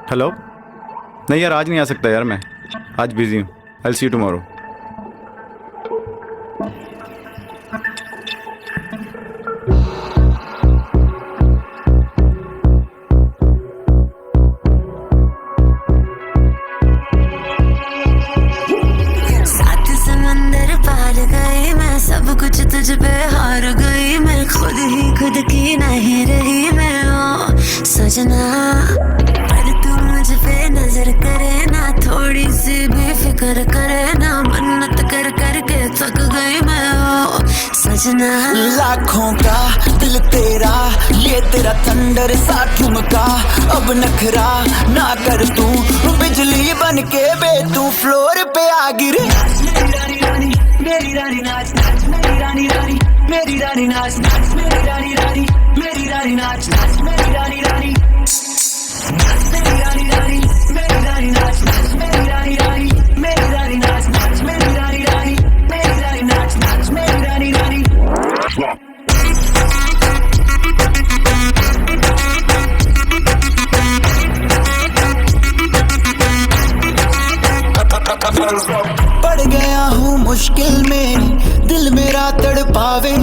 Hello. नहीं यार, आज नहीं आ सकता यार, मैं आज बिजी हूँ। आई सी यू टुमारो। सात समंदर पार गई मैं, सब कुछ तुझ पे हार गई मैं, खुद ही खुद की नहीं रही मैं। ओ सजना, पर तू मुझ पे नजर करे ना, थोड़ी सी भी फिक्र करे ना, मन्नत कर कर के थक गई मैं। ओ सजना, लाखों का दिल तेरा, ये तेरा थंडर सा ठुमका, अब नखरा ना कर तू, बिजली बन के बे तू फ्लोर पे आ गिरे। मेरी रानी रानी, मेरी रानी नाच नाच, मेरी रानी रानी, मेरी रानी नाच नाच, मेरी रानी रानी, मेरी रानी नाच नाच, मेरी रानी रानी, मेरी रानी रानी, मेरी रानी नाच नाच, मेरी रानी रानी, मेरी रानी नाच नाच, मेरी रानी रानी, मेरी रानी नाच नाच, मेरी रानी रानी। पड़ गया हूँ मुश्किल में, दिल मेरा तड़पावे,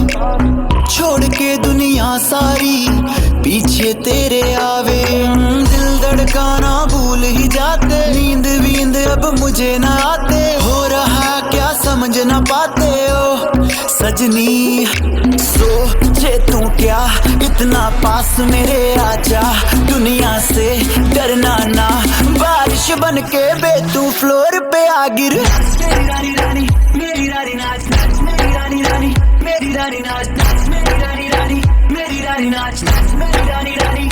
छोड़ के दुनिया सारी पीछे तेरे आवे। दिल धड़काना भूल ही जाते, नींद वींद अब मुझे ना आते, हो रहा क्या समझ ना पाते हो सजनी। सोचे तू क्या इतना पास मेरे आजा, दुनिया से डरना ना, बारिश बन के बे तू फ्लोर पे आ गिर। मेरी रानी रानी, मेरी रानी नाच नाच, मेरी रानी रानी, मेरी रानी नाच नाच, मेरी रानी रानी, मेरी रानी नाच नाच, मेरी रानी रानी,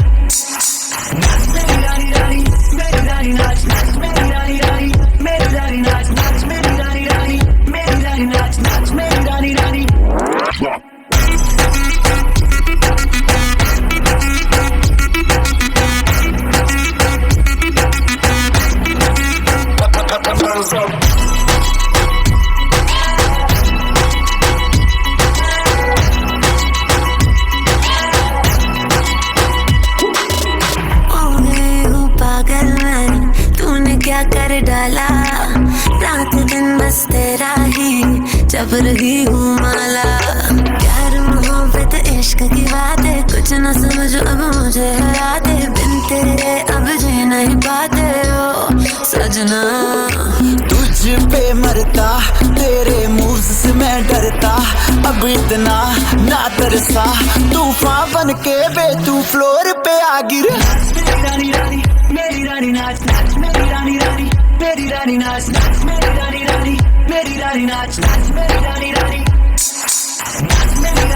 मेरी रानी रानी, मेरी रानी नाच नाच, मेरी रानी रानी, मेरी रानी नाच नाच, मेरी रानी रानी, मेरी रानी नाच नाच, मेरी रानी रानी। क्या कर डाला, रात दिन बस तेरा ही जब रही हूँ माला। प्यार मोहब्बत इश्क की बातें कुछ न समझो अब मुझे यादें, बिन तेरे अब जी नहीं पाते हो सजना। तुझ पे मरता, तेरे मूव्स से मैं डरता, अब इतना ना तरसा, तूफान बन के बे तू फ्लोर पे आ गिर। मेरी रानी रानी, मेरी रानी नाच नाच, मेरी रानी रानी, मेरी रानी नाच नाच, मेरी रानी रानी, मेरी रानी नाच नाच, मेरी रानी रानी, मेरी